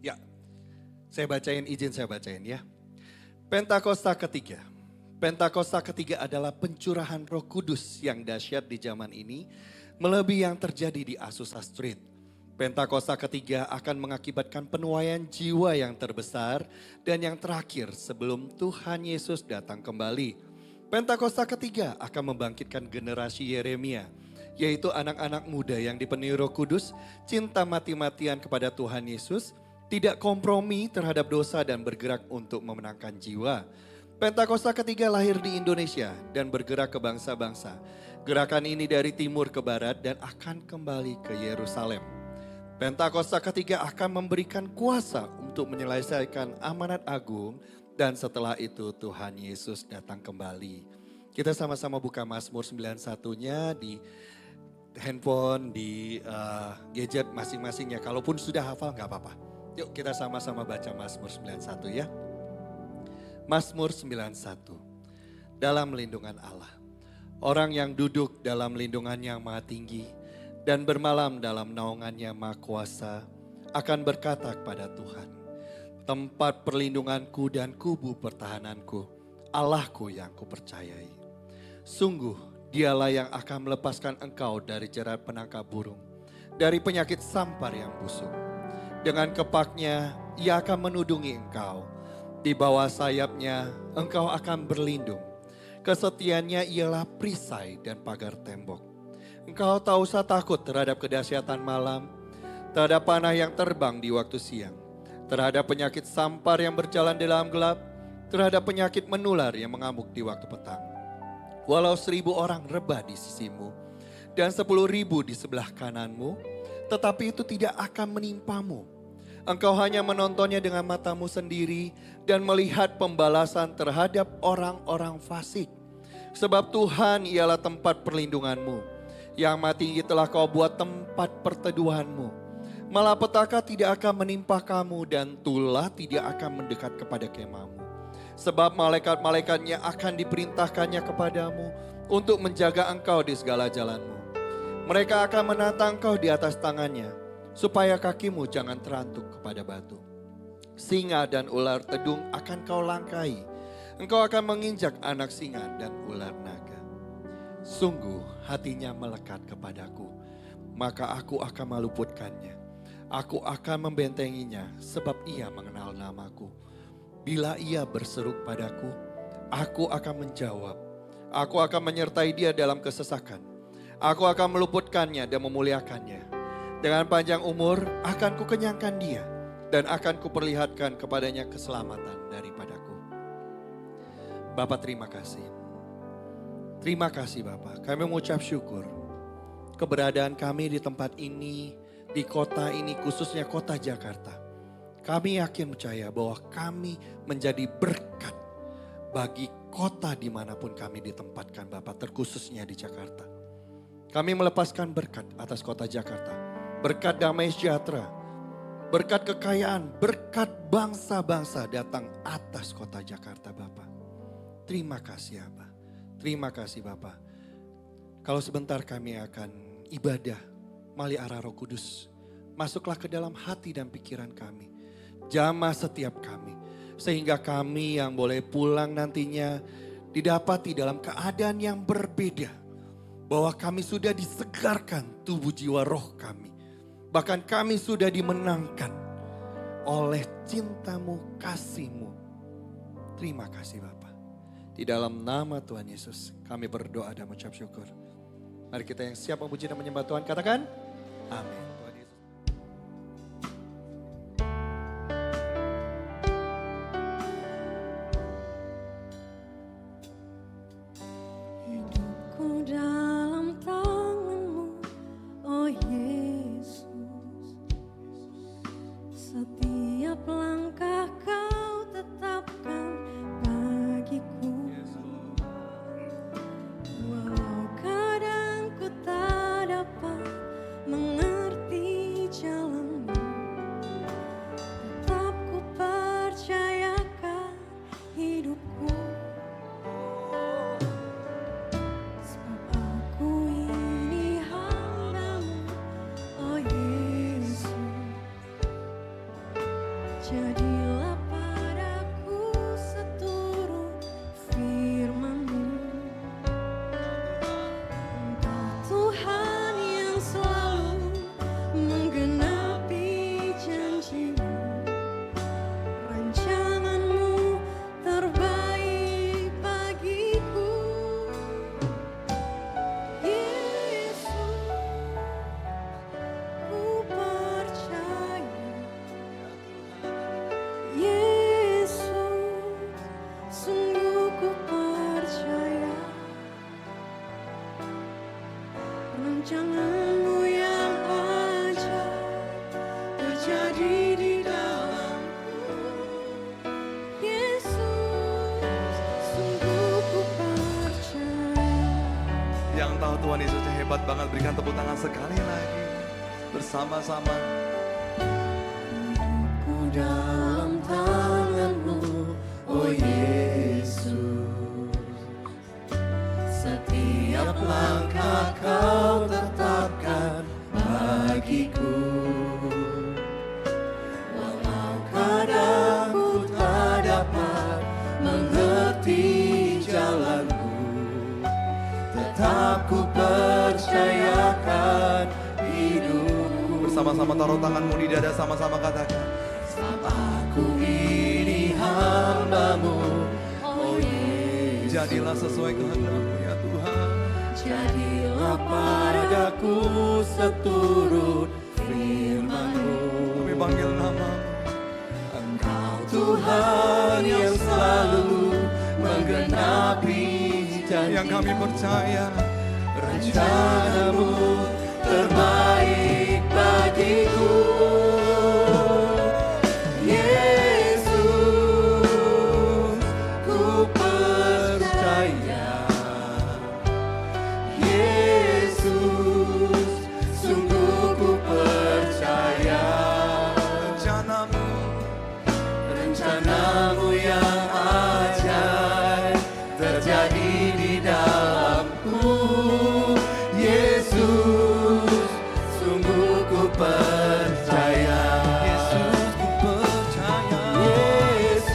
Ya, izin saya bacain ya. Pentakosta ketiga. Pentakosta ketiga adalah pencurahan Roh Kudus yang dahsyat di zaman ini, melebihi yang terjadi di Azusa Street. Pentakosta ketiga akan mengakibatkan penuaian jiwa yang terbesar dan yang terakhir sebelum Tuhan Yesus datang kembali. Pentakosta ketiga akan membangkitkan generasi Yeremia, yaitu anak-anak muda yang dipenuhi Roh Kudus, cinta mati-matian kepada Tuhan Yesus, tidak kompromi terhadap dosa dan bergerak untuk memenangkan jiwa. Pentakosta ketiga lahir di Indonesia dan bergerak ke bangsa-bangsa. Gerakan ini dari timur ke barat dan akan kembali ke Yerusalem. Pentakosta ketiga akan memberikan kuasa untuk menyelesaikan amanat agung dan setelah itu Tuhan Yesus datang kembali. Kita sama-sama buka Mazmur 91-nya di handphone, di gadget masing-masing ya. Kalaupun sudah hafal nggak apa-apa. Yuk kita sama-sama baca Mazmur 91 ya. Mazmur 91. Dalam lindungan Allah. Orang yang duduk dalam lindungan yang maha tinggi dan bermalam dalam naungannya maha kuasa akan berkata kepada Tuhan, tempat perlindunganku dan kubu pertahananku, Allahku yang kupercayai. Sungguh dialah yang akan melepaskan engkau dari jerat penangkap burung, dari penyakit sampar yang busuk. Dengan kepaknya ia akan menudungi engkau, di bawah sayapnya engkau akan berlindung. Kesetiaannya ialah perisai dan pagar tembok. Engkau tak usah takut terhadap kedahsyatan malam, terhadap panah yang terbang di waktu siang, terhadap penyakit sampar yang berjalan di dalam gelap, terhadap penyakit menular yang mengamuk di waktu petang. Walau 1.000 orang rebah di sisimu dan 10.000 di sebelah kananmu, tetapi itu tidak akan menimpamu. Engkau hanya menontonnya dengan matamu sendiri dan melihat pembalasan terhadap orang-orang fasik. Sebab Tuhan ialah tempat perlindunganmu. Yang maha tinggi telah kau buat tempat perteduhanmu. Malapetaka tidak akan menimpa kamu dan tulah tidak akan mendekat kepada kemahmu. Sebab malaikat-malaikatnya akan diperintahkannya kepadamu untuk menjaga engkau di segala jalanmu. Mereka akan menatang engkau di atas tangannya, supaya kakimu jangan terantuk kepada batu. Singa dan ular tedung akan kau langkai. Engkau akan menginjak anak singa dan ular naga. Sungguh hatinya melekat kepadaku, maka aku akan meluputkannya. Aku akan membentenginya sebab ia mengenal namaku. Bila ia berseru padaku, aku akan menjawab. Aku akan menyertai dia dalam kesesakan. Aku akan meluputkannya dan memuliakannya. Dengan panjang umur akan kukenyangkan dia dan akan kuperlihatkan kepadanya keselamatan daripadaku. Bapa terima kasih. Terima kasih Bapa, kami mengucap syukur. Keberadaan kami di tempat ini, di kota ini khususnya kota Jakarta. Kami yakin percaya bahwa kami menjadi berkat bagi kota dimanapun kami ditempatkan Bapak, terkhususnya di Jakarta. Kami melepaskan berkat atas kota Jakarta. Berkat damai sejahtera, berkat kekayaan, berkat bangsa-bangsa datang atas kota Jakarta Bapak. Terima kasih Abah, terima kasih Bapak. Kalau sebentar kami akan ibadah melalui arah Roh Kudus. Masuklah ke dalam hati dan pikiran kami. Jamah setiap kami. Sehingga kami yang boleh pulang nantinya didapati dalam keadaan yang berbeda. Bahwa kami sudah disegarkan tubuh jiwa roh kami. Bahkan kami sudah dimenangkan oleh cintamu, kasihmu. Terima kasih Bapak. Di dalam nama Tuhan Yesus kami berdoa dan mengucap syukur. Mari kita yang siap memuji dan menyembah Tuhan katakan amin. Tuhan Yesus. Hidupku dalam tangan-Mu, oh Yesus. Setiap langkah Kau tetapkan bagiku. Walau kadang ku tak dapat mengerti jalan-Mu, tetap ku percayakan hidupku. Sebab aku ini hamba-Mu, oh Yesus. Jadilah padaku seturut firman-Mu. Engkau Tuhan yang selalu menggenapi janji-Mu. Rancangan-Mu terbaik bagiku. Yesus, ku percaya. Yesus, sungguh ku percaya. Rancangan-Mu yang ajaib terjadi di dalamku. Yesus, sungguh ku percaya. Yang tahu Tuhan Yesusnya hebat banget, berikan tepuk tangan sekali lagi bersama-sama. Hidupku dalam tangan-Mu, oh Yesus. Setiap langkah Kau tetapkan bagiku. Walau kadang ku tak dapat mengerti jalanmu, tetap ku percayakan hidupku. Bersama-sama taruh tanganmu di dada, sama-sama katakan. Aku ini hamba-Mu, oh Yesus. Jadilah sesuai kehendak-Mu ya Tuhan. Jadilah padaku seturut firman-Mu. Kami panggil nama-Mu. Engkau Tuhan yang selalu menggenapi janji. Yang kami percaya. Rencana-Mu terbaik bagiku. Yesus, ku percaya. Yesus, sungguh ku percaya. Rencana-Mu, Rencana-Mu yang ajaib terjadi di dalamku. Yesus, sungguh ku percaya. Yesus ku percaya. Yesus,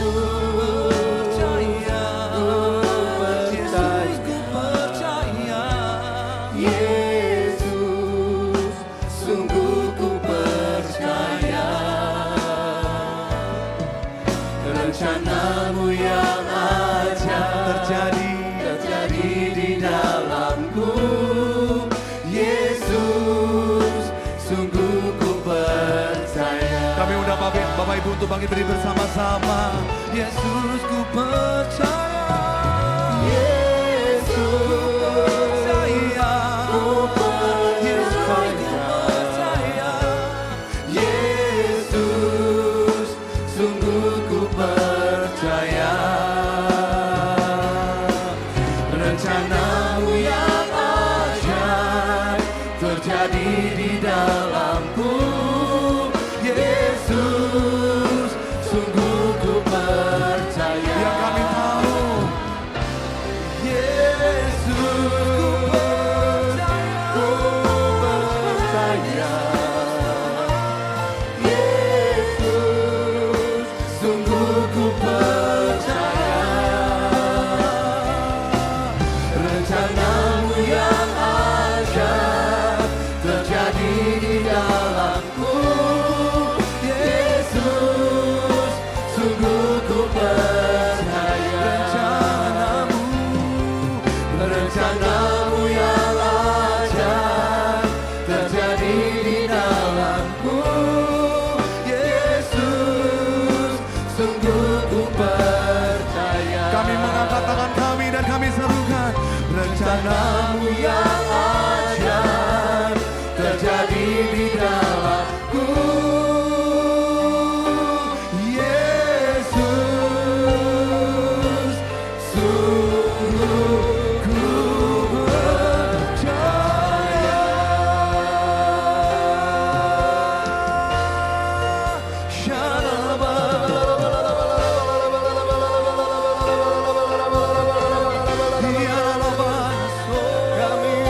ku percaya. Yesus, sungguh ku percaya. Rencana-Mu yang ajaib terjadi di dalamku. Yesus, sungguh ku percaya. Kami undang Bapak Ibu untuk bangkit berdiri bersama-sama. Yesus ku percaya. Yesus, Percaya. ku percaya. Yesus, sungguh ku percaya. Rencana-Mu yang ajaib terjadi di dalamku. Yesus, sungguh ku percaya. Yang kami tahu. Yesus, ku percaya. Yesus, sungguh ku percaya. Rencana-Mu yang ajaib terjadi di dalamku. Yesus, sungguh ku percaya. Rencana-Mu yang ajaib terjadi di dalamku. Yesus, sungguh ku percaya. Kami mengangkat tangan kami dan kami serukan. Rencana-Mu yang ajaib terjadi di dalamku. Yesus, sungguh ku percaya. Kami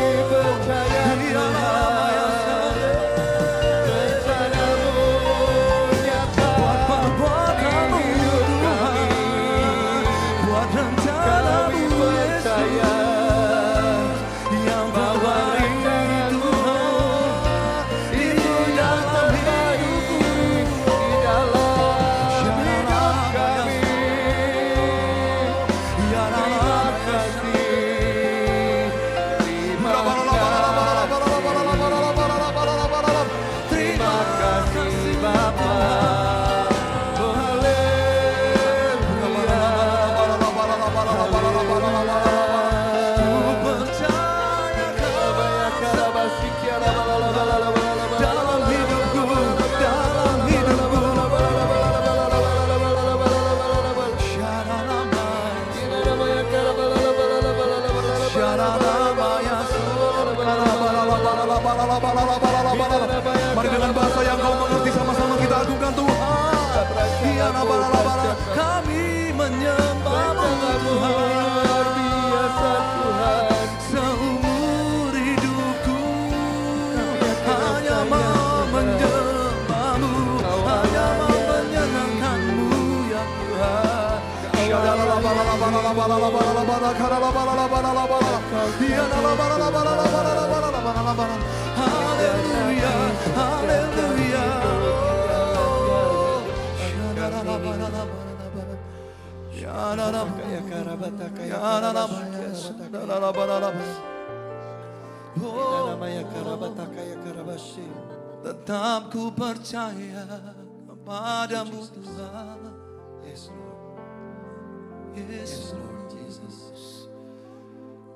menyembahmu luar biasa Tuhan. seumur hidupku. Hanya mau menyembahmu, hanya mau menyenangkanmu ya Tuhan. Haleluya, haleluya. Kaya karabata kaya namanya karabata kaya karabashi. Tetap ku percaya kepadamu Tuhan. Yes Lord. Yes Yes Lord Jesus.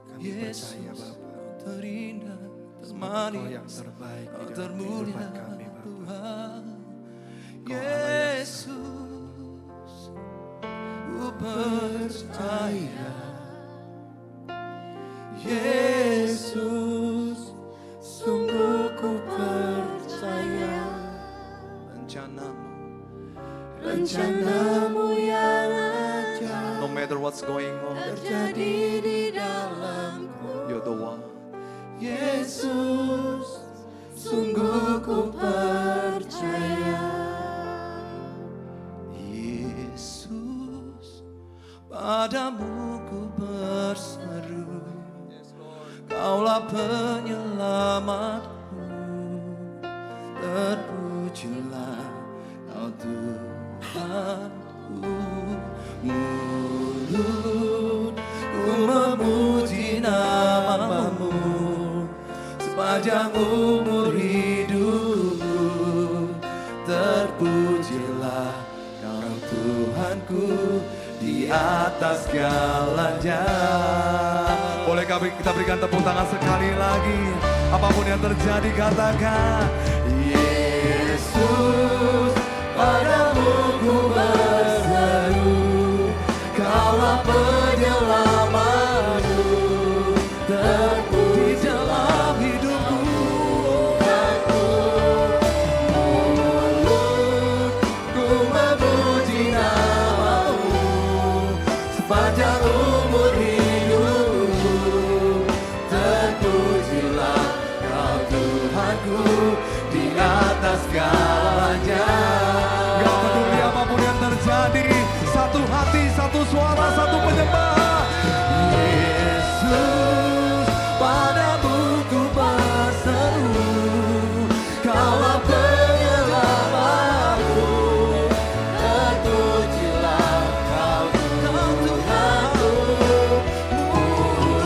Kami Yesus, percaya Bapa. terindah, Engkau termanis, yang terbaik di dalam termulia kehidupan kami Bapa. Tuhan. Engkau Allah yang Yesus, ku percaya. Yesus, sungguh ku percaya Rencanamu, rencanamu yang ajaib no matter what's going on, terjadi di dalamku. you're the one. Yesus, sungguh ku percaya. Yesus, padamu ku berseru. Kaulah penyelamatku, terpujilah Kau Tuhanku. Mulutku memuji namamu sepanjang umur hidupku. Terpujilah Kau Tuhanku di atas segalanya. Bolehkah kita berikan tepuk tangan sekali lagi? Apapun yang terjadi katakan, Yesus, padamu ku berseru. Kaulah penyelamatku, terpuji dalam hidupku. Mulutku memuji namamu sepanjang umur hidupku. Terpujilah Kau Tuhanku di atas segalanya. Gak peduli apapun yang terjadi, satu hati, satu suara, satu penyembah. Yesus, padamu ku berseru. Kaulah penyelamatku, terpujilah Kau Tuhanku.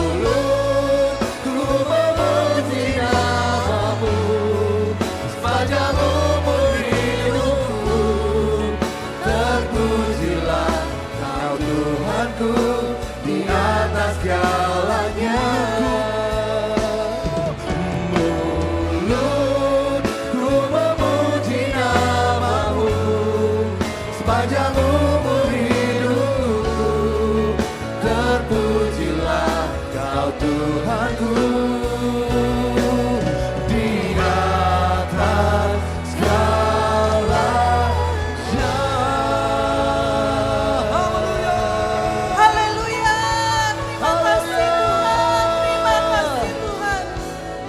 Mulutku memuji namamu sepanjang umur hidupku. Terpujilah Kau Tuhanku di atas segalanya. Mulutku memuji namamu sepanjang umur hidupku. Terpujilah Kau Tuhanku di atas segalanya. Haleluya. Haleluya, terima kasih Tuhan, terima kasih Tuhan.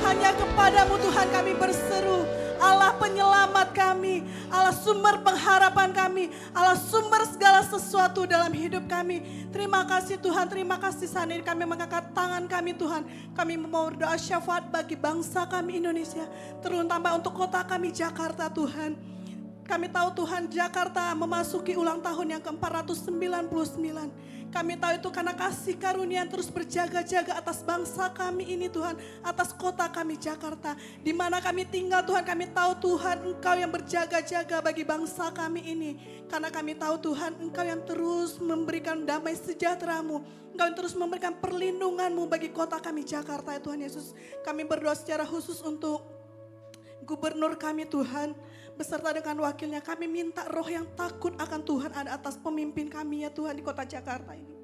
Hanya kepadamu Tuhan kami berseru, Allah penyelamat kami, Allah sumber pengharapan kami, Allah sumber segala sesuatu dalam hidup kami. Terima kasih Tuhan, terima kasih saat ini kami mengangkat tangan kami Tuhan. Kami mau berdoa syafaat bagi bangsa kami Indonesia, terutama untuk kota kami Jakarta Tuhan. Kami tahu Tuhan Jakarta memasuki ulang tahun yang ke-499. Kami tahu itu karena kasih karunia yang terus berjaga-jaga atas bangsa kami ini Tuhan. Atas kota kami Jakarta. Di mana kami tinggal Tuhan, kami tahu Tuhan Engkau yang berjaga-jaga bagi bangsa kami ini. Karena kami tahu Tuhan Engkau yang terus memberikan damai sejahtera-Mu. Engkau yang terus memberikan perlindungan-Mu bagi kota kami Jakarta ya Tuhan Yesus. Kami berdoa secara khusus untuk gubernur kami Tuhan. Beserta dengan wakilnya kami minta roh yang takut akan Tuhan ada atas pemimpin kami ya Tuhan di kota Jakarta ini.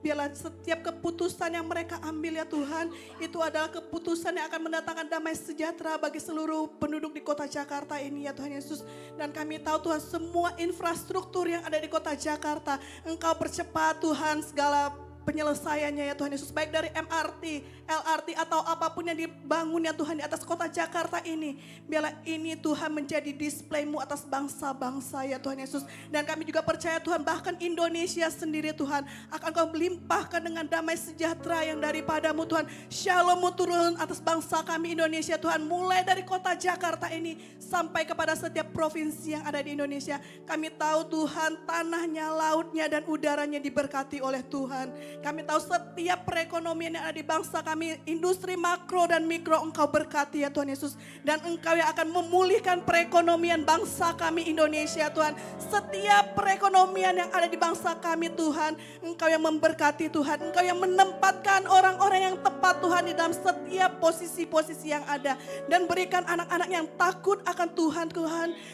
Biarlah setiap keputusan yang mereka ambil ya Tuhan, itu adalah keputusan yang akan mendatangkan damai sejahtera bagi seluruh penduduk di kota Jakarta ini ya Tuhan Yesus. Dan kami tahu Tuhan, semua infrastruktur yang ada di kota Jakarta, Engkau percepat Tuhan segala penyelesaiannya ya Tuhan Yesus. Baik dari MRT, LRT atau apapun yang dibangun ya Tuhan di atas kota Jakarta ini. Biarlah ini Tuhan menjadi display-Mu atas bangsa-bangsa ya Tuhan Yesus. Dan kami juga percaya Tuhan, bahkan Indonesia sendiri Tuhan akan Kau melimpahkan dengan damai sejahtera yang daripada-Mu Tuhan. Shalom-Mu turun atas bangsa kami Indonesia Tuhan. Mulai dari kota Jakarta ini sampai kepada setiap provinsi yang ada di Indonesia. Kami tahu Tuhan, tanahnya, lautnya dan udaranya diberkati oleh Tuhan. Kami tahu setiap perekonomian yang ada di bangsa kami, industri makro dan mikro Engkau berkati ya Tuhan Yesus. Dan Engkau yang akan memulihkan perekonomian bangsa kami Indonesia Tuhan. Setiap perekonomian yang ada di bangsa kami Tuhan, Engkau yang memberkati Tuhan. Engkau yang menempatkan orang-orang yang tepat Tuhan di dalam setiap posisi-posisi yang ada. Dan berikan anak-anak yang takut akan Tuhan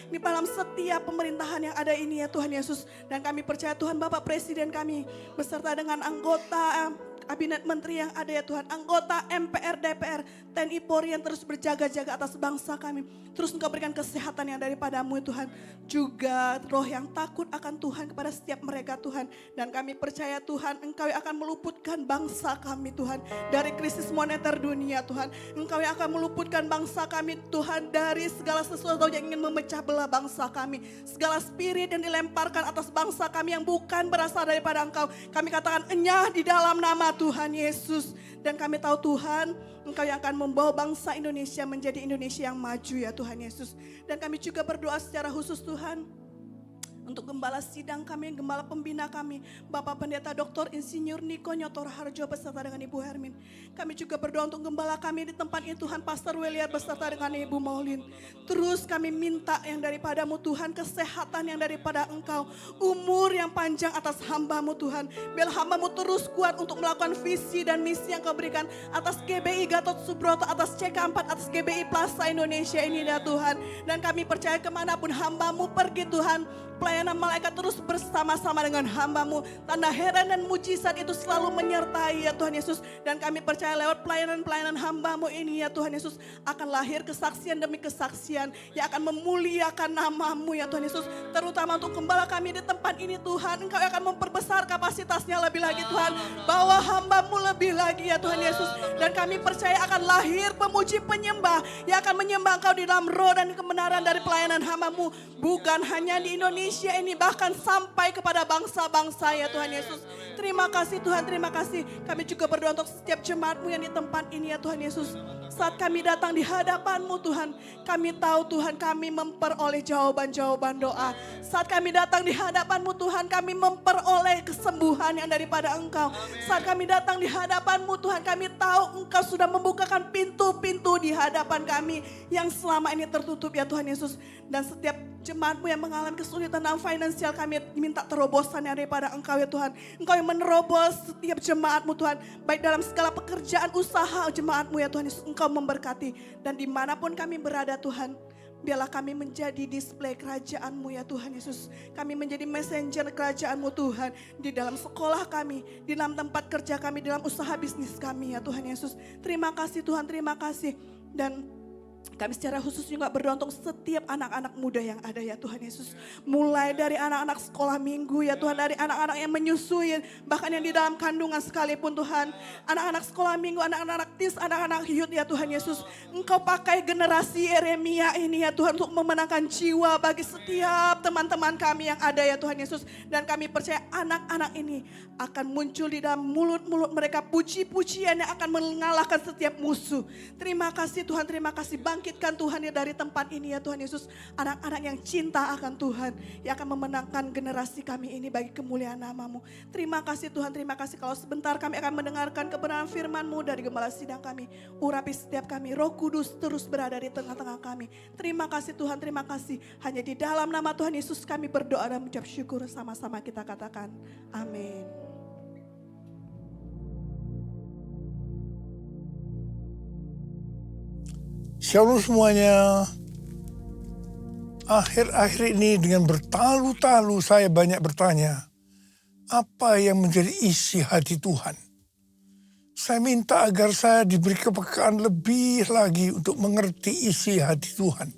di dalam setiap pemerintahan yang ada ini ya Tuhan Yesus. Dan kami percaya Tuhan, Bapak Presiden kami beserta dengan anggota Kabinet Menteri yang ada ya Tuhan, anggota MPR, DPR, TNI Polri yang terus berjaga-jaga atas bangsa kami. Terus Engkau berikan kesehatan yang daripada-Mu ya Tuhan. Juga roh yang takut akan Tuhan kepada setiap mereka Tuhan. Dan kami percaya Tuhan, Engkau yang akan meluputkan bangsa kami Tuhan dari krisis moneter dunia Tuhan. Engkau yang akan meluputkan bangsa kami Tuhan dari segala sesuatu yang ingin memecah belah bangsa kami. Segala spirit yang dilemparkan atas bangsa kami yang bukan berasal daripada Engkau, kami katakan enyah di dalam nama Tuhan Yesus. Dan kami tahu Tuhan, Engkau yang akan membawa bangsa Indonesia menjadi Indonesia yang maju ya Tuhan Yesus. Dan kami juga berdoa secara khusus Tuhan, untuk gembala sidang kami, gembala pembina kami, Bapak Pendeta Dr. Insinyur Niko Nyotor Harjo beserta dengan Ibu Hermin. Kami juga berdoa untuk gembala kami di tempat ini Tuhan, Pastor Weliar beserta dengan Ibu Maulin. Terus kami minta yang daripada-Mu Tuhan, kesehatan yang daripada Engkau, umur yang panjang atas hamba-Mu Tuhan. Biar hamba-Mu terus kuat untuk melakukan visi dan misi yang Kau berikan atas GBI Gatot Subroto, atas CK4, atas GBI Plaza Indonesia ini ya Tuhan. Dan kami percaya kemanapun hamba-Mu pergi Tuhan, pelayanan malaikat terus bersama-sama dengan hamba-Mu. Tanda heran dan mujizat itu selalu menyertai ya Tuhan Yesus. Dan kami percaya lewat pelayanan-pelayanan hamba-Mu ini ya Tuhan Yesus, akan lahir kesaksian demi kesaksian yang akan memuliakan nama-Mu ya Tuhan Yesus. Terutama untuk gembala kami di tempat ini Tuhan, Engkau akan memperbesar kapasitasnya lebih lagi Tuhan. Bawa hamba-Mu lebih lagi ya Tuhan Yesus. Dan kami percaya akan lahir pemuji penyembah yang akan menyembah Engkau di dalam roh dan kebenaran dari pelayanan hamba-Mu. Bukan hanya di Indonesia ini, bahkan sampai kepada bangsa-bangsa ya Tuhan Yesus. Terima kasih Tuhan, terima kasih. Kami juga berdoa untuk setiap jemaat-Mu yang di tempat ini ya Tuhan Yesus. Saat kami datang di hadapan-Mu Tuhan, kami tahu Tuhan kami memperoleh jawaban-jawaban doa. Saat kami datang di hadapan-Mu Tuhan, kami memperoleh kesembuhan yang daripada Engkau. Saat kami datang di hadapan-Mu Tuhan, kami tahu Engkau sudah membukakan pintu-pintu di hadapan kami yang selama ini tertutup ya Tuhan Yesus. Dan setiap jemaat-Mu yang mengalami kesulitan dalam finansial, kami minta terobosan yang daripada Engkau ya Tuhan. Engkau yang menerobos setiap jemaat-Mu Tuhan, baik dalam segala pekerjaan usaha jemaat-Mu ya Tuhan Yesus. Engkau memberkati, dan dimanapun kami berada Tuhan, biarlah kami menjadi display kerajaan-Mu ya Tuhan Yesus. Kami menjadi messenger kerajaan-Mu Tuhan, di dalam sekolah kami, di dalam tempat kerja kami, di dalam usaha bisnis kami ya Tuhan Yesus. Terima kasih Tuhan, terima kasih. Dan kami secara khusus juga berdoa untuk setiap anak-anak muda yang ada ya Tuhan Yesus. Mulai dari anak-anak sekolah minggu ya Tuhan, dari anak-anak yang menyusui, bahkan yang di dalam kandungan sekalipun Tuhan. Anak-anak sekolah minggu, anak-anak tis, anak-anak youth ya Tuhan Yesus. Engkau pakai generasi Yeremia ini ya Tuhan untuk memenangkan jiwa bagi setiap teman-teman kami yang ada ya Tuhan Yesus. Dan kami percaya anak-anak ini akan muncul di dalam mulut-mulut mereka puji-pujian yang akan mengalahkan setiap musuh. Terima kasih Tuhan, terima kasih. Bangkitkan Tuhan ya dari tempat ini ya Tuhan Yesus. Anak-anak yang cinta akan Tuhan, yang akan memenangkan generasi kami ini bagi kemuliaan nama-Mu. Terima kasih Tuhan, terima kasih. Kalau sebentar kami akan mendengarkan kebenaran firman-Mu dari gembala sidang kami. Urapi setiap kami, Roh Kudus terus berada di tengah-tengah kami. Terima kasih Tuhan, terima kasih. Hanya di dalam nama Tuhan Yesus kami berdoa dan mengucap syukur. Sama-sama kita katakan amin. Shalom semuanya. Akhir-akhir ini dengan bertalu-talu saya banyak bertanya, apa yang menjadi isi hati Tuhan. Saya minta agar saya diberi kepekaan lebih lagi untuk mengerti isi hati Tuhan.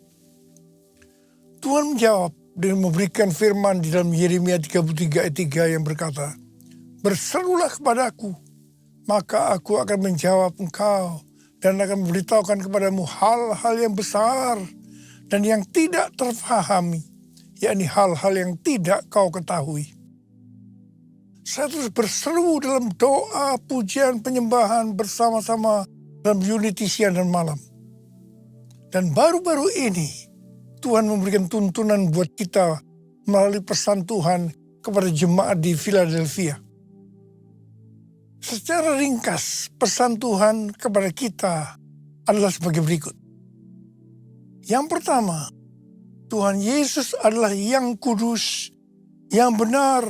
Tuhan menjawab dengan memberikan firman di dalam Yeremia 33 ayat 3 yang berkata, "Berserulah kepadaku, maka aku akan menjawab engkau dan akan memberitahukan kepadamu hal-hal yang besar dan yang tidak terfahami, yakni hal-hal yang tidak kau ketahui." Saya terus berseru dalam doa, pujian, penyembahan bersama-sama dalam unity siang dan malam. Dan baru-baru ini Tuhan memberikan tuntunan buat kita melalui pesan Tuhan kepada jemaat di Philadelphia. Secara ringkas, pesan Tuhan kepada kita adalah sebagai berikut. Yang pertama, Tuhan Yesus adalah yang kudus, yang benar,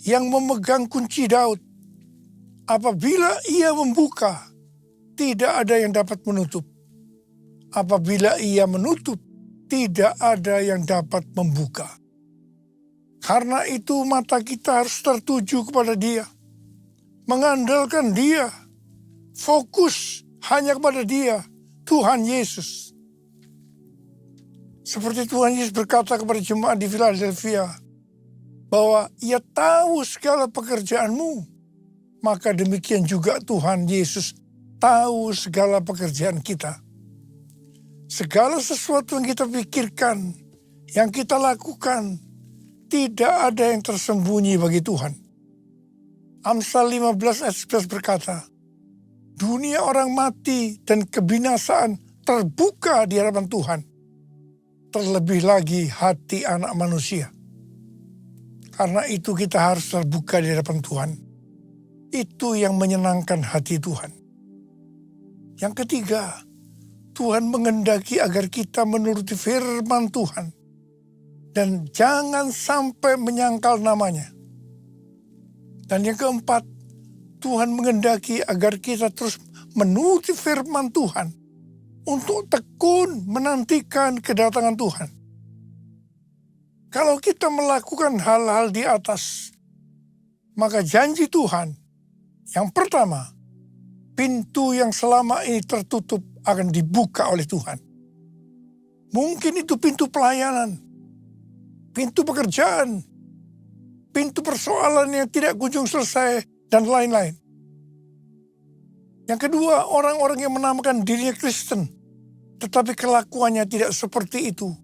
yang memegang kunci Daud. Apabila ia membuka, tidak ada yang dapat menutup. Apabila ia menutup, tidak ada yang dapat membuka. Karena itu mata kita harus tertuju kepada Dia, mengandalkan Dia, fokus hanya kepada Dia, Tuhan Yesus. Seperti Tuhan Yesus berkata kepada jemaat di Philadelphia, bahwa ia tahu segala pekerjaanmu, maka demikian juga Tuhan Yesus tahu segala pekerjaan kita. Segala sesuatu yang kita pikirkan, yang kita lakukan, tidak ada yang tersembunyi bagi Tuhan. Amsal 15 ayat 11 berkata, dunia orang mati dan kebinasaan terbuka di hadapan Tuhan. Terlebih lagi hati anak manusia. Karena itu kita harus terbuka di hadapan Tuhan. Itu yang menyenangkan hati Tuhan. Yang ketiga, Tuhan mengendaki agar kita menuruti firman Tuhan. Dan jangan sampai menyangkal namanya. Dan yang keempat, Tuhan mengendaki agar kita terus menuruti firman Tuhan. Untuk tekun menantikan kedatangan Tuhan. Kalau kita melakukan hal-hal di atas, maka janji Tuhan, yang pertama, pintu yang selama ini tertutup akan dibuka oleh Tuhan. Mungkin itu pintu pelayanan, pintu pekerjaan, pintu persoalan yang tidak kunjung selesai, dan lain-lain. Yang kedua, orang-orang yang menamakan dirinya Kristen, tetapi kelakuannya tidak seperti itu.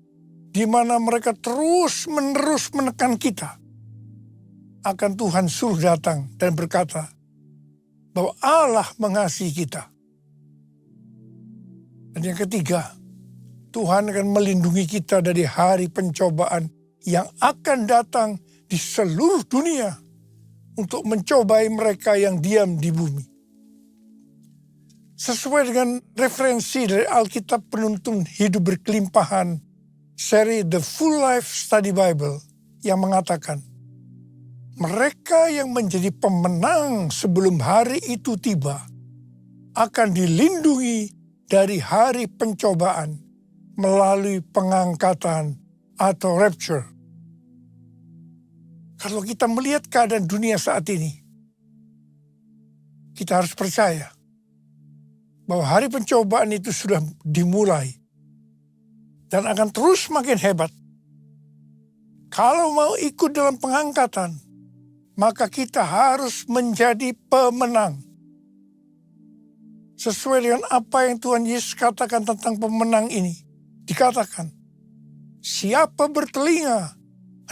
Di mana mereka terus-menerus menekan kita. Akan Tuhan suruh datang dan berkata bahwa Allah mengasihi kita. Dan yang ketiga, Tuhan akan melindungi kita dari hari pencobaan yang akan datang di seluruh dunia untuk mencobai mereka yang diam di bumi. Sesuai dengan referensi dari Alkitab Penuntun Hidup Berkelimpahan, seri The Full Life Study Bible yang mengatakan, mereka yang menjadi pemenang sebelum hari itu tiba akan dilindungi dari hari pencobaan melalui pengangkatan atau rapture. Kalau kita melihat keadaan dunia saat ini, kita harus percaya bahwa hari pencobaan itu sudah dimulai. Dan akan terus makin hebat. Kalau mau ikut dalam pengangkatan, maka kita harus menjadi pemenang. Sesuai dengan apa yang Tuhan Yesus katakan tentang pemenang ini. Dikatakan, siapa bertelinga,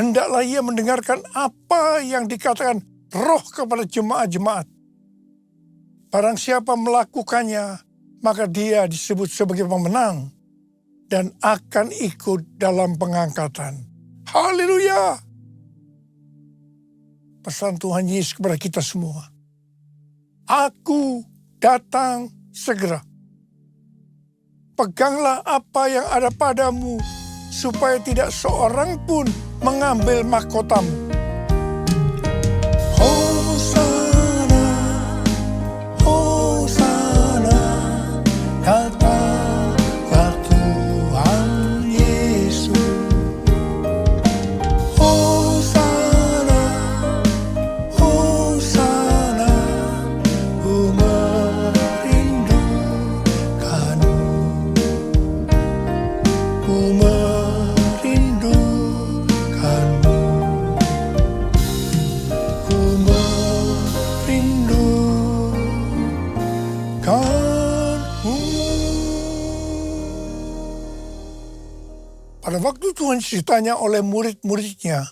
hendaklah ia mendengarkan apa yang dikatakan Roh kepada jemaat-jemaat. Barang siapa melakukannya, maka dia disebut sebagai pemenang. Dan akan ikut dalam pengangkatan. Haleluya! Pesan Tuhan Yesus kepada kita semua. Aku datang segera. Peganglah apa yang ada padamu, supaya tidak seorang pun mengambil mahkotamu. Hosana, Hosana, datang. waktu Tuhan Yesus ditanya oleh murid-muridnya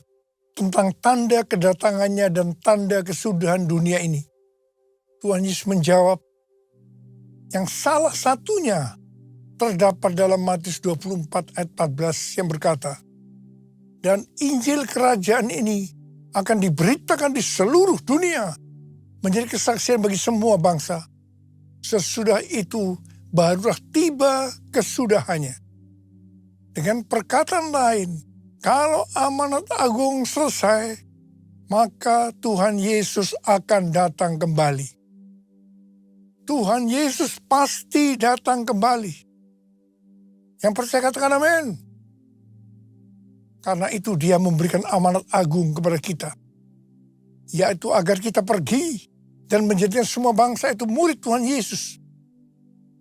tentang tanda kedatangannya dan tanda kesudahan dunia ini, Tuhan Yesus menjawab yang salah satunya terdapat dalam Matius 24 ayat 14 yang berkata, dan Injil kerajaan ini akan diberitakan di seluruh dunia menjadi kesaksian bagi semua bangsa. Sesudah itu barulah tiba kesudahannya. Dengan perkataan lain, kalau amanat agung selesai, maka Tuhan Yesus akan datang kembali. Tuhan Yesus pasti datang kembali. Yang percaya katakan amin. Karena itu dia memberikan amanat agung kepada kita. Yaitu agar kita pergi dan menjadikan semua bangsa itu murid Tuhan Yesus.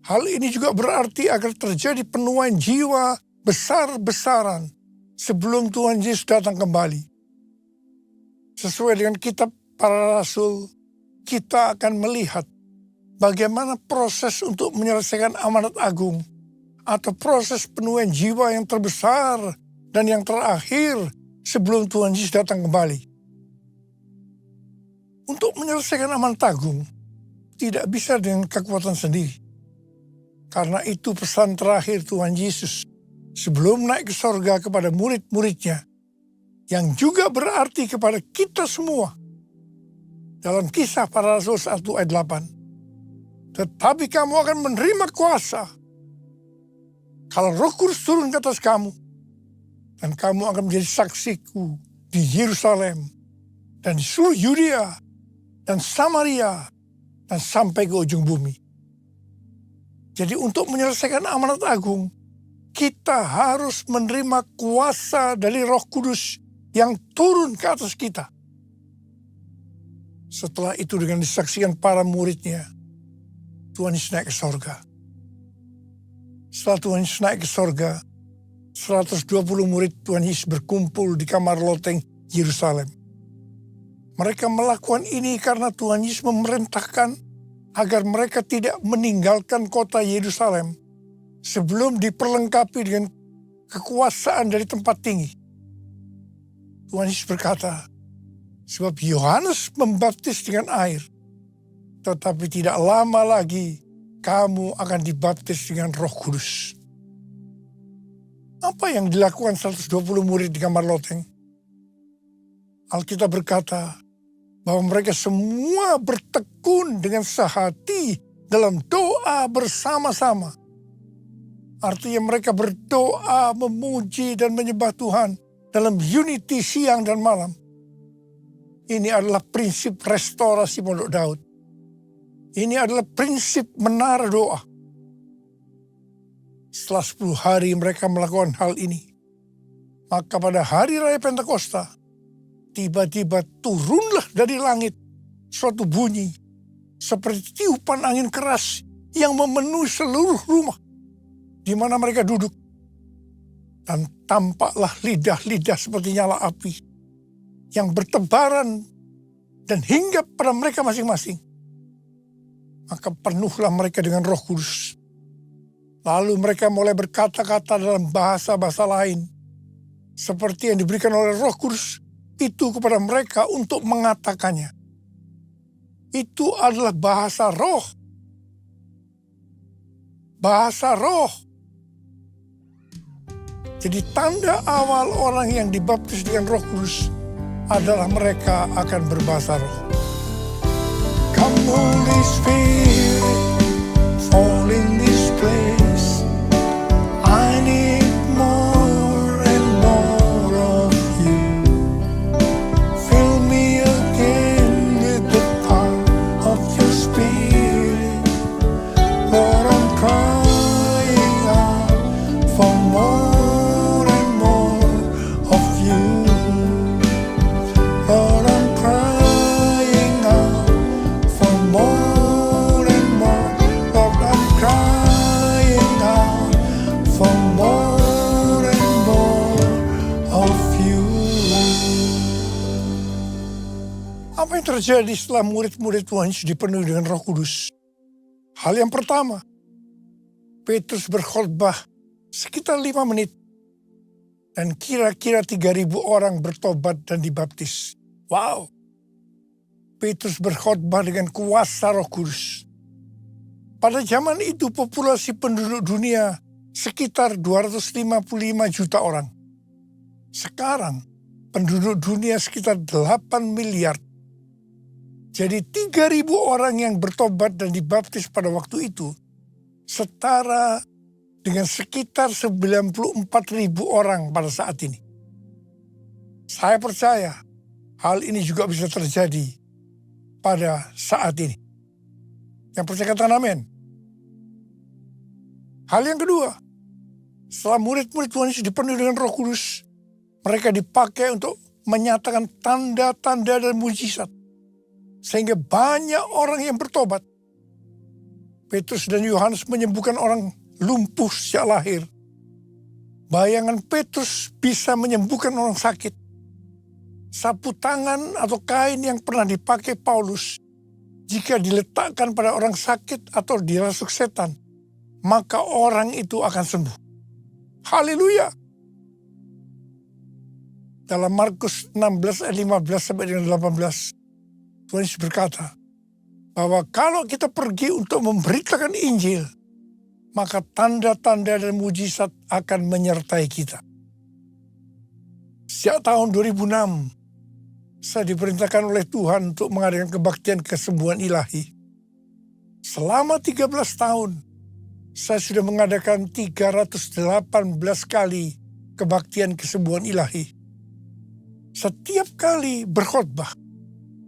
Hal ini juga berarti agar terjadi penuaian jiwa besar-besaran sebelum Tuhan Yesus datang kembali. Sesuai dengan kitab para rasul, kita akan melihat bagaimana proses untuk menyelesaikan amanat agung atau proses penuaian jiwa yang terbesar dan yang terakhir sebelum Tuhan Yesus datang kembali. Untuk menyelesaikan amanat agung tidak bisa dengan kekuatan sendiri. Karena itu pesan terakhir Tuhan Yesus sebelum naik ke sorga kepada murid-muridnya, yang juga berarti kepada kita semua. Dalam Kisah Para Rasul 1 ayat 8. Tetapi kamu akan menerima kuasa kalau Roh Kudus turun ke atas kamu, dan kamu akan menjadi saksiku di Yerusalem dan di seluruh Yudea dan Samaria dan sampai ke ujung bumi. Jadi untuk menyelesaikan amanat agung, kita harus menerima kuasa dari Roh Kudus yang turun ke atas kita. Setelah itu dengan disaksikan para muridnya, Tuhan Yesus naik ke sorga. Setelah Tuhan Yesus naik ke sorga, 120 murid Tuhan Yesus berkumpul di kamar loteng Yerusalem. Mereka melakukan ini karena Tuhan Yesus memerintahkan agar mereka tidak meninggalkan kota Yerusalem sebelum diperlengkapi dengan kekuasaan dari tempat tinggi. Tuhan Yesus berkata, sebab Yohanes membaptis dengan air, tetapi tidak lama lagi kamu akan dibaptis dengan Roh Kudus. Apa yang dilakukan 120 murid di kamar loteng? Alkitab berkata bahwa mereka semua bertekun dengan sehati dalam doa bersama-sama. Artinya mereka berdoa, memuji dan menyembah Tuhan dalam unity siang dan malam. Ini adalah prinsip restorasi Pondok Daud. Ini adalah prinsip menara doa. Setelah 10 hari mereka melakukan hal ini, maka pada hari raya Pentakosta, tiba-tiba turunlah dari langit suatu bunyi seperti tiupan angin keras yang memenuhi seluruh rumah di mana mereka duduk. Dan tampaklah lidah-lidah seperti nyala api yang bertebaran dan hinggap pada mereka masing-masing. Maka penuhlah mereka dengan Roh Kudus. Lalu mereka mulai berkata-kata dalam bahasa-bahasa lain, seperti yang diberikan oleh Roh Kudus itu kepada mereka untuk mengatakannya. Itu adalah bahasa roh. Bahasa roh. Jadi tanda awal orang yang dibaptis dengan Roh Kudus adalah mereka akan berbahasa roh. Come Holy Spirit, fall in this place. I need more and more of you. Fill me again with the power of your Spirit. Lord, I'm crying out for more and more of you. Lord, I'm crying out for more and more. Lord, I'm crying out for more and more of you. Apa yang terjadi setelah murid-murid Tuhan Yesus dipenuhi dengan Roh Kudus? Hal yang pertama, Petrus berkhotbah sekitar 5 menit. Dan kira-kira 3.000 orang bertobat dan dibaptis. Wow. Petrus berkhotbah dengan kuasa Roh Kudus. Pada zaman itu populasi penduduk dunia sekitar 255 juta orang. Sekarang penduduk dunia sekitar 8 miliar. Jadi 3.000 orang yang bertobat dan dibaptis pada waktu itu setara dengan sekitar 94.000 orang pada saat ini. Saya percaya hal ini juga bisa terjadi pada saat ini. Yang percaya katakan amin. Hal yang kedua, setelah murid-murid Tuhan Yesus dipenuhi dengan Roh Kudus, mereka dipakai untuk menyatakan tanda-tanda dan mujizat. Sehingga banyak orang yang bertobat. Petrus dan Yohanes menyembuhkan orang lumpuh sejak lahir. Bayangan Petrus bisa menyembuhkan orang sakit. Sapu tangan atau kain yang pernah dipakai Paulus, jika diletakkan pada orang sakit atau dirasuk setan, maka orang itu akan sembuh. Haleluya. Dalam Markus 16 ayat 15 sampai dengan 18, Tuhan Yesus berkata bahwa kalau kita pergi untuk memberitakan Injil, maka tanda-tanda dan mujizat akan menyertai kita. Sejak tahun 2006, saya diperintahkan oleh Tuhan untuk mengadakan kebaktian kesembuhan ilahi. Selama 13 tahun, saya sudah mengadakan 318 kali kebaktian kesembuhan ilahi. Setiap kali berkhotbah,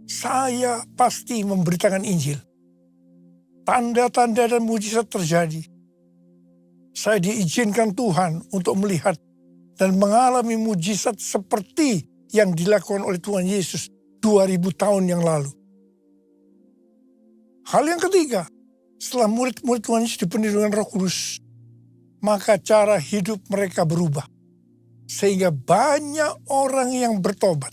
saya pasti memberitakan Injil. Tanda-tanda dan mujizat terjadi. Saya diizinkan Tuhan untuk melihat dan mengalami mujizat seperti yang dilakukan oleh Tuhan Yesus 2000 tahun yang lalu. Hal yang ketiga, setelah murid-murid Tuhan Yesus dipenuhi dengan Roh Kudus, maka cara hidup mereka berubah. Sehingga banyak orang yang bertobat.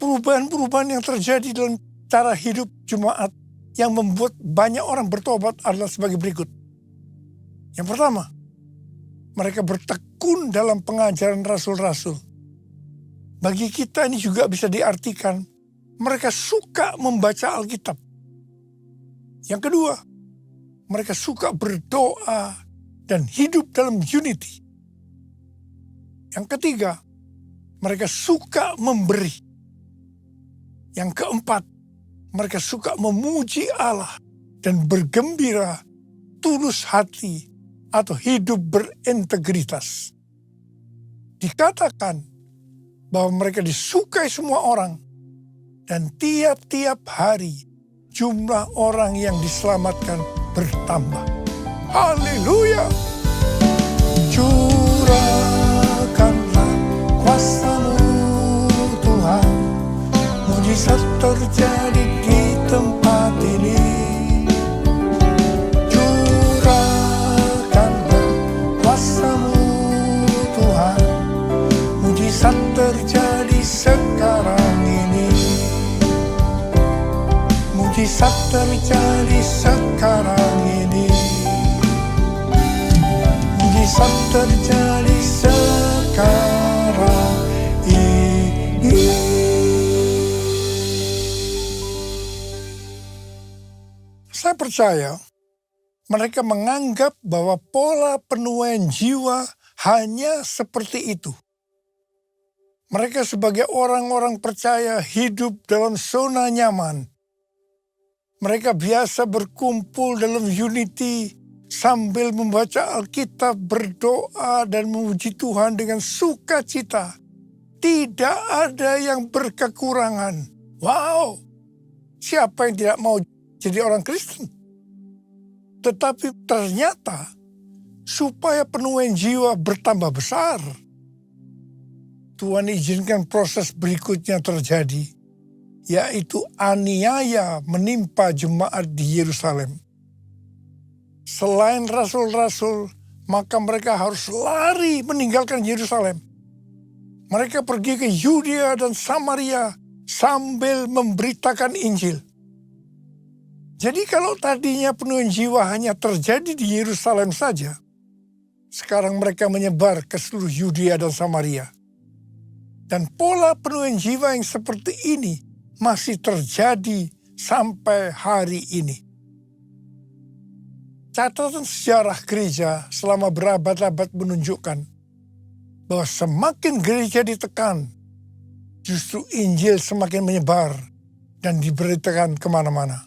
Perubahan-perubahan yang terjadi dalam cara hidup jemaat yang membuat banyak orang bertobat adalah sebagai berikut. Yang pertama, mereka bertekun dalam pengajaran rasul-rasul. Bagi kita ini juga bisa diartikan, mereka suka membaca Alkitab. Yang kedua, mereka suka berdoa dan hidup dalam unity. Yang ketiga, mereka suka memberi. Yang keempat, mereka suka memuji Allah dan bergembira, tulus hati, atau hidup berintegritas. Dikatakan bahwa mereka disukai semua orang, dan tiap-tiap hari jumlah orang yang diselamatkan bertambah. Haleluya! Curahkanlah kuasa-Mu Tuhan, mujizat terjadi di tempat ini. Curahkanlah kuasa-Mu Tuhan, mujizat terjadi sekarang ini. Mujizat terjadi sekarang ini. Mujizat terjadi sekarang ini. Saya percaya mereka menganggap bahwa pola penuaian jiwa hanya seperti itu. Mereka sebagai orang-orang percaya hidup dalam zona nyaman. Mereka biasa berkumpul dalam unity sambil membaca Alkitab, berdoa dan memuji Tuhan dengan sukacita. Tidak ada yang berkekurangan. Wow, siapa yang tidak mau jadi orang Kristen? Tetapi ternyata supaya penuaian jiwa bertambah besar, Tuhan izinkan proses berikutnya terjadi, yaitu aniaya menimpa jemaat di Yerusalem. Selain rasul-rasul, maka mereka harus lari meninggalkan Yerusalem. Mereka pergi ke Yudea dan Samaria sambil memberitakan Injil. Jadi kalau tadinya penuaian jiwa hanya terjadi di Yerusalem saja, Sekarang mereka menyebar ke seluruh Yudea dan Samaria. Dan pola penuaian jiwa yang seperti ini masih terjadi sampai hari ini. Catatan sejarah gereja selama berabad-abad menunjukkan bahwa semakin gereja ditekan, justru Injil semakin menyebar dan diberitakan kemana-mana.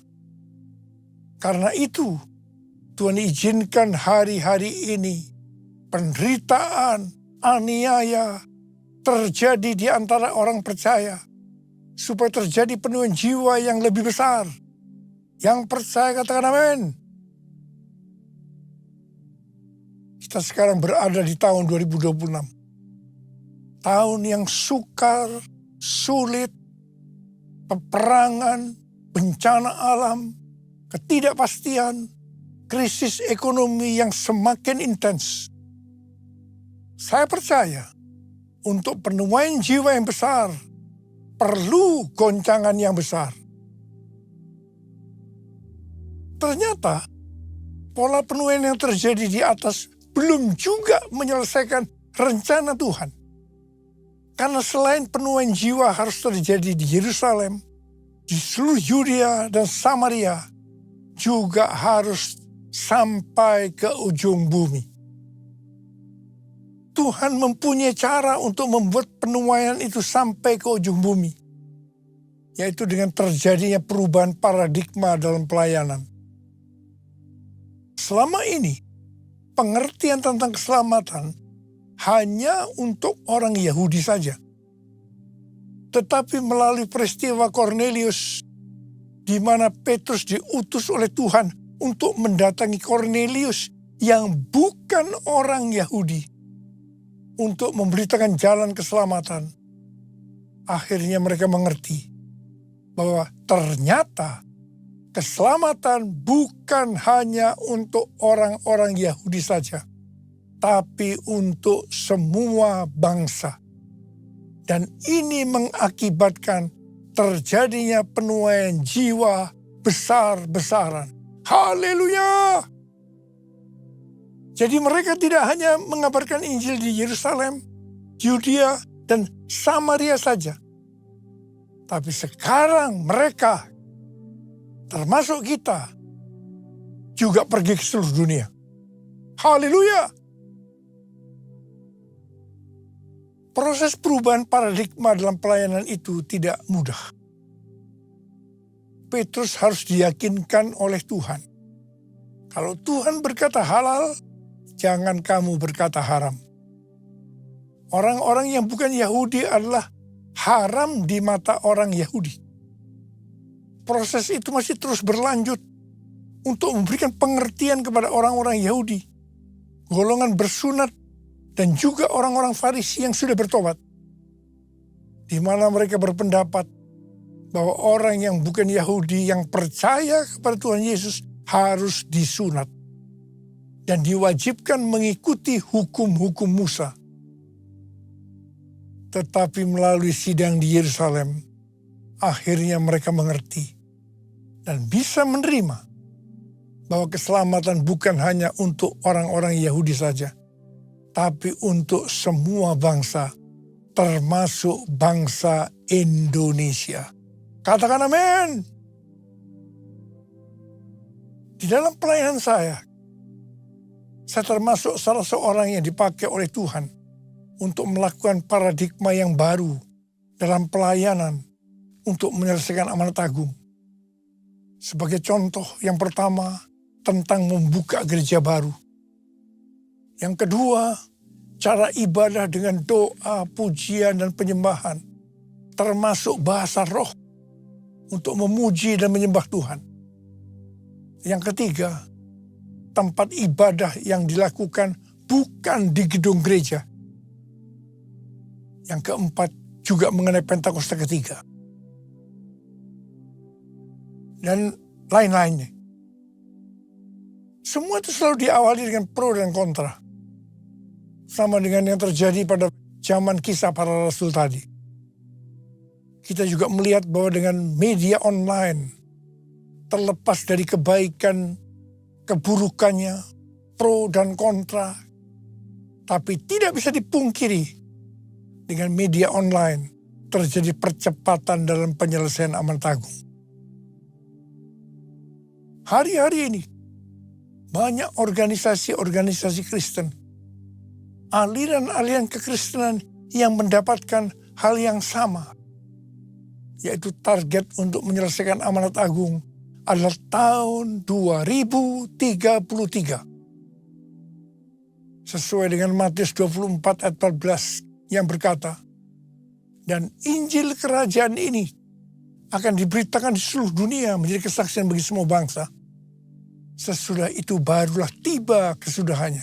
Karena itu, Tuhan izinkan hari-hari ini penderitaan, aniaya terjadi di antara orang percaya, supaya terjadi penuaian jiwa yang lebih besar. Yang percaya katakan amin. Kita sekarang berada di tahun 2026. Tahun yang sukar, sulit, peperangan, bencana alam, ketidakpastian, krisis ekonomi yang semakin intens. Saya percaya untuk penuaian jiwa yang besar perlu goncangan yang besar. Ternyata pola penuaian yang terjadi di atas belum juga menyelesaikan rencana Tuhan. Karena selain penuaian jiwa harus terjadi di Yerusalem, di seluruh Yudea dan Samaria, juga harus sampai ke ujung bumi. Tuhan mempunyai cara untuk membuat penuaian itu sampai ke ujung bumi, yaitu dengan terjadinya perubahan paradigma dalam pelayanan. Selama ini, pengertian tentang keselamatan hanya untuk orang Yahudi saja. Tetapi melalui peristiwa Kornelius, di mana Petrus diutus oleh Tuhan untuk mendatangi Kornelius yang bukan orang Yahudi, untuk memberitakan jalan keselamatan. Akhirnya mereka mengerti bahwa ternyata keselamatan bukan hanya untuk orang-orang Yahudi saja, tapi untuk semua bangsa. Dan ini mengakibatkan terjadinya penuaian jiwa besar-besaran. Haleluya! Jadi mereka tidak hanya mengabarkan Injil di Yerusalem, Yudea, dan Samaria saja. Tapi sekarang mereka, termasuk kita, juga pergi ke seluruh dunia. Haleluya! Proses perubahan paradigma dalam pelayanan itu tidak mudah. Petrus harus diyakinkan oleh Tuhan. Kalau Tuhan berkata halal, jangan kamu berkata haram. Orang-orang yang bukan Yahudi adalah haram di mata orang Yahudi. Proses itu masih terus berlanjut untuk memberikan pengertian kepada orang-orang Yahudi, golongan bersunat, dan juga orang-orang Farisi yang sudah bertobat, di mana mereka berpendapat bahwa orang yang bukan Yahudi yang percaya kepada Tuhan Yesus harus disunat dan diwajibkan mengikuti hukum-hukum Musa. Tetapi melalui sidang di Yerusalem, akhirnya mereka mengerti dan bisa menerima bahwa keselamatan bukan hanya untuk orang-orang Yahudi saja, tapi untuk semua bangsa, termasuk bangsa Indonesia. Katakan amin. Di dalam pelayanan saya termasuk salah seorang yang dipakai oleh Tuhan untuk melakukan paradigma yang baru dalam pelayanan untuk menyelesaikan amanat agung. Sebagai contoh, yang pertama tentang membuka gereja baru. Yang kedua, cara ibadah dengan doa, pujian, dan penyembahan, termasuk bahasa roh untuk memuji dan menyembah Tuhan. Yang ketiga, tempat ibadah yang dilakukan bukan di gedung gereja. Yang keempat, juga mengenai Pentakosta ketiga. Dan lain-lainnya. Semua itu selalu diawali dengan pro dan kontra. Sama dengan yang terjadi pada zaman kisah para rasul tadi. Kita juga melihat bahwa dengan media online, terlepas dari kebaikan, keburukannya, pro dan kontra, Tapi tidak bisa dipungkiri, dengan media online terjadi percepatan dalam penyelesaian amanat agung. Hari-hari ini banyak organisasi-organisasi Kristen, aliran-aliran kekristenan yang mendapatkan hal yang sama, yaitu target untuk menyelesaikan amanat agung adalah tahun 2033. Sesuai dengan Matius 24 ayat 14 yang berkata, dan Injil kerajaan ini akan diberitakan di seluruh dunia menjadi kesaksian bagi semua bangsa. Sesudah itu barulah tiba kesudahannya.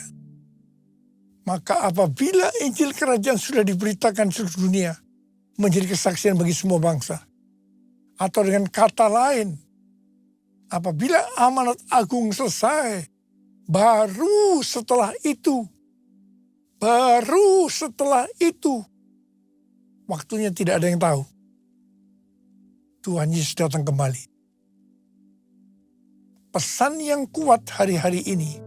Maka apabila Injil kerajaan sudah diberitakan di seluruh dunia menjadi kesaksian bagi semua bangsa. Atau dengan kata lain, apabila amanat agung selesai, baru setelah itu, waktunya tidak ada yang tahu. Tuhan Yesus datang kembali. Pesan yang kuat hari-hari ini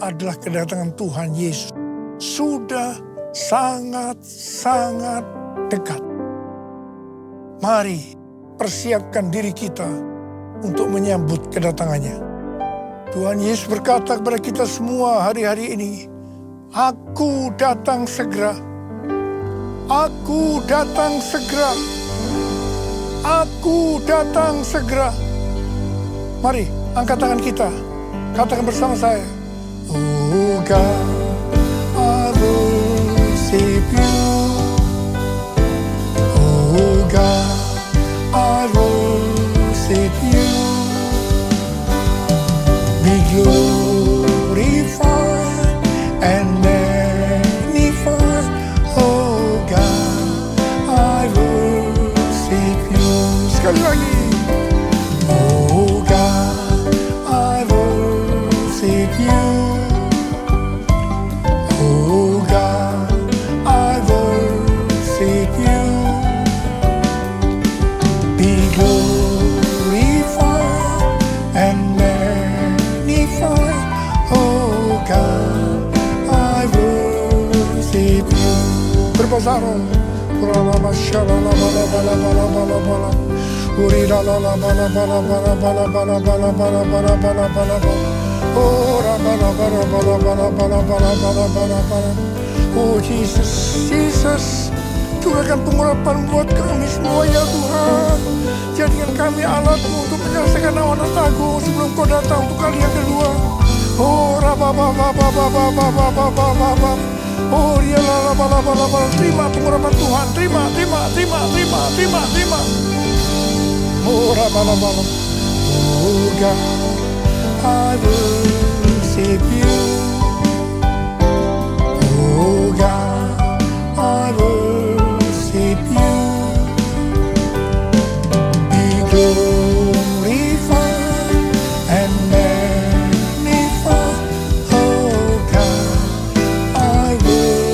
adalah kedatangan Tuhan Yesus sudah sangat-sangat dekat. Mari persiapkan diri kita untuk menyambut kedatangannya. Tuhan Yesus berkata kepada kita semua hari-hari ini, Aku datang segera. Aku datang segera. Aku datang segera. Mari, angkat tangan kita. Katakan bersama saya. Oh God, I worship you. Oh God, I worship you. Be glorified and magnified. Oh God, I worship you. Sekali lagi. Oh God, I worship you. Oh God, I worship you. Be glorified and magnified. Oh God, I worship you. Berbasaro. Rama shalala bala bala bala bala bala. Uri la la la bala bala bala bala bala bala bala bala bala bala bala. Oh rama la bala bala bala bala bala bala bala bala. Oh Jesus, Jesus, curahkan pengurapan buat kami semua ya Tuhan. Jadikan kami alat-Mu untuk menyelesaikan amanat agung sebelum Kau datang untuk kali yang kedua. Oh rama baba baba baba baba baba. Oh dia la la bala bala. Terima pengurapan Tuhan, terima. Oh rama bala. Oh God, I worship you. Oh God, I worship you. Be glorified and magnified. Oh God, I worship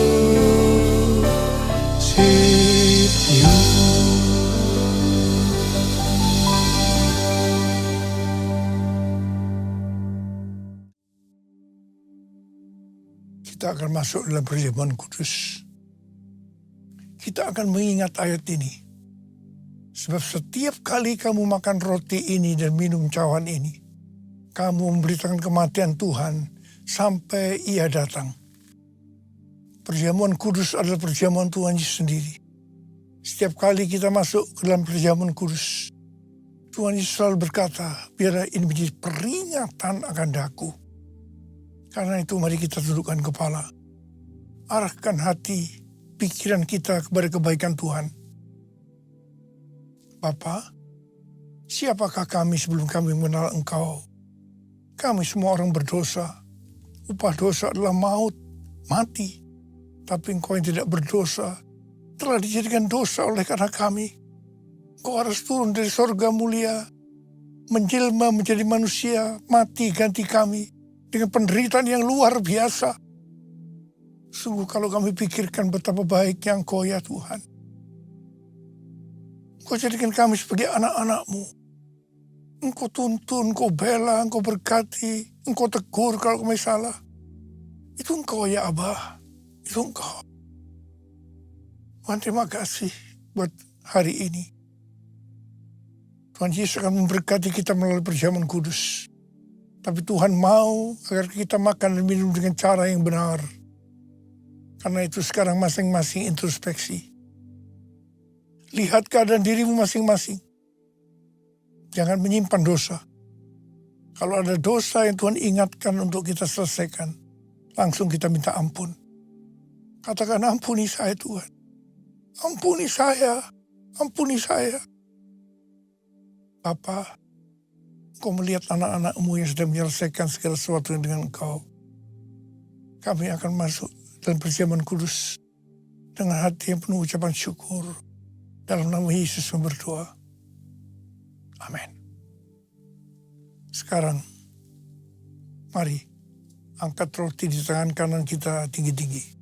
you. Kita akan masuk dalam perjamuan kudus. Kita akan mengingat ayat ini. Sebab setiap kali kamu makan roti ini dan minum cawan ini, kamu memberitakan kematian Tuhan sampai Ia datang. Perjamuan kudus adalah perjamuan Tuhan Yesus sendiri. Setiap kali kita masuk ke dalam perjamuan kudus, Tuhan Yesus selalu berkata, biarlah ini menjadi peringatan akan daku. Karena itu mari kita tundukkan kepala. Arahkan hati, pikiran kita kepada kebaikan Tuhan. Bapa, siapakah kami sebelum kami mengenal Engkau? Kami semua orang berdosa. Upah dosa adalah maut, mati. Tapi Engkau yang tidak berdosa telah dijadikan dosa oleh karena kami. Engkau harus turun dari sorga mulia, menjelma menjadi manusia, mati ganti kami dengan penderitaan yang luar biasa. Sungguh kalau kami pikirkan betapa baiknya Engkau ya Tuhan. Engkau jadikan kami sebagai anak-anak-Mu. Engkau tuntun, Engkau bela, Engkau berkati, Engkau tegur kalau kami salah. Itu Engkau ya Abah. itu Engkau. Tuhan, terima kasih buat hari ini. Tuhan Yesus akan memberkati kita melalui perjamuan kudus. Tapi Tuhan mau agar kita makan dan minum dengan cara yang benar. Karena itu sekarang masing-masing introspeksi. Lihat keadaan dirimu masing-masing. Jangan menyimpan dosa. Kalau ada dosa yang Tuhan ingatkan untuk kita selesaikan, langsung kita minta ampun. Katakan, ampuni saya Tuhan. Ampuni saya. Ampuni saya. Bapa, Engkau melihat anak-anak-Mu yang sudah menyelesaikan segala sesuatu dengan Engkau. Kami akan masuk dalam perjamuan kudus dengan hati yang penuh ucapan syukur. Dalam nama Yesus berdoa. Amin. Sekarang, mari angkat roti di tangan kanan kita tinggi-tinggi.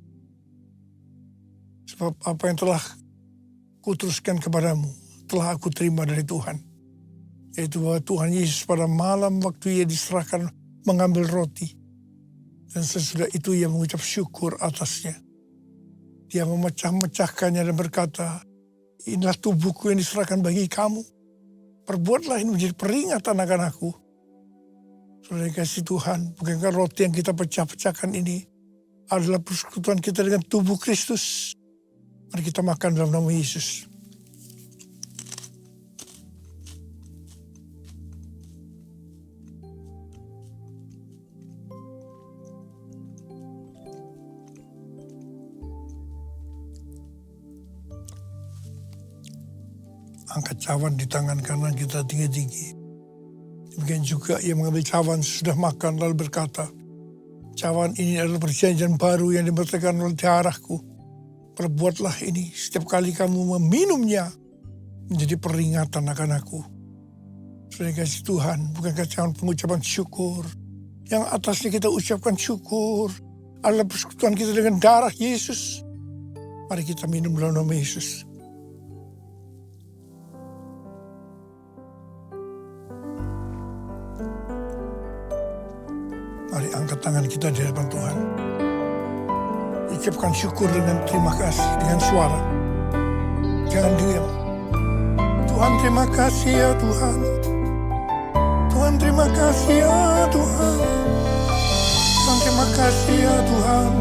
Sebab apa yang telah kuteruskan kepadamu, telah aku terima dari Tuhan. Yaitu bahwa Tuhan Yesus pada malam waktu ia diserahkan mengambil roti. Dan sesudah itu ia mengucap syukur atasnya. Dia memecah-mecahkannya dan berkata, inilah tubuhku yang diserahkan bagi kamu. Perbuatlah ini menjadi peringatan akan aku. Saudara kasih Tuhan, bukankah roti yang kita pecah-pecahkan ini adalah persekutuan kita dengan tubuh Kristus. Mari kita makan dalam nama Yesus. Angkat cawan di tangan kanan kita tinggi-tinggi. Demikian juga ia mengambil cawan sudah makan lalu berkata, cawan ini adalah perjanjian baru yang diberitakan oleh darahku. Perbuatlah ini setiap kali kamu meminumnya menjadi peringatan akan aku. Saudara kasih Tuhan, bukankah cawan pengucapan syukur? Yang atasnya kita ucapkan syukur adalah persekutuan kita dengan darah Yesus. Mari kita minum dalam nama Yesus. Mari angkat tangan kita di hadapan Tuhan. Ucapkan syukur dengan terima kasih, dengan suara. Jangan diam. Tuhan terima kasih ya Tuhan. Tuhan terima kasih ya Tuhan. Tuhan terima kasih ya Tuhan.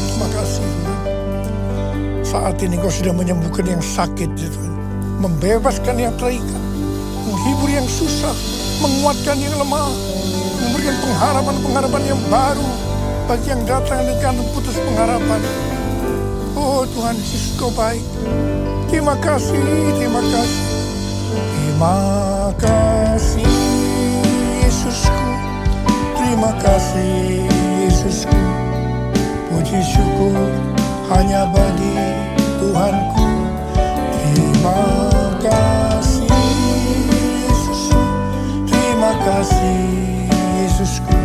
Terima kasih Tuhan. Saat ini Kau sudah menyembuhkan yang sakit Tuhan. Membebaskan yang terikat. Menghibur yang susah. Menguatkan yang lemah. Memberikan pengharapan-pengharapan yang baru. Bagi yang datang dengan putus pengharapan. Oh Tuhan Yesus Kau baik. Terima kasih, terima kasih. Terima kasih Yesusku. Terima kasih Yesusku. Puji syukur hanya bagi Tuhanku. Terima kasih Yesusku. Terima kasih Yesusku.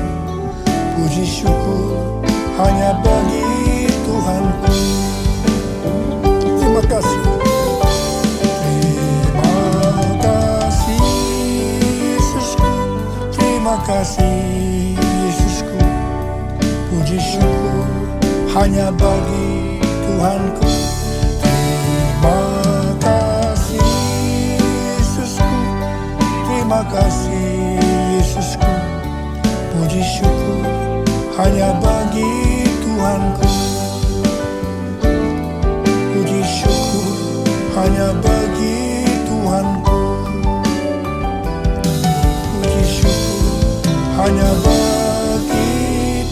Puji syukur hanya bagi Tuhanku. Terima kasih. Terima kasih Yesusku. Terima kasih Yesusku. Puji syukur hanya bagi Tuhanku. Terima kasih Yesusku. Terima kasih Yesusku. Puji syukur hanya bagi Tuhanku. Puji syukur hanya bagi Tuhanku. Puji syukur hanya bagi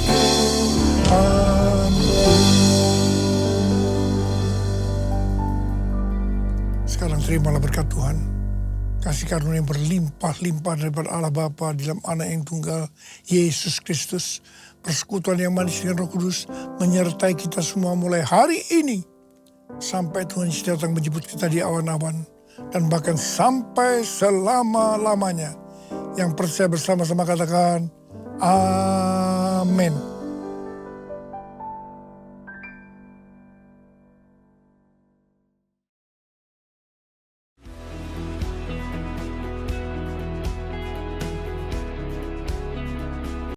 Tuhanku. Sekarang terimalah berkat Tuhan. Kasih karunia yang berlimpah-limpah daripada Allah Bapa dalam Anak yang tunggal Yesus Kristus. Persekutuan yang manis dengan Roh Kudus menyertai kita semua mulai hari ini sampai Tuhan Yesus datang menjemput kita di awan-awan dan bahkan sampai selama-lamanya. Yang percaya bersama-sama katakan amin.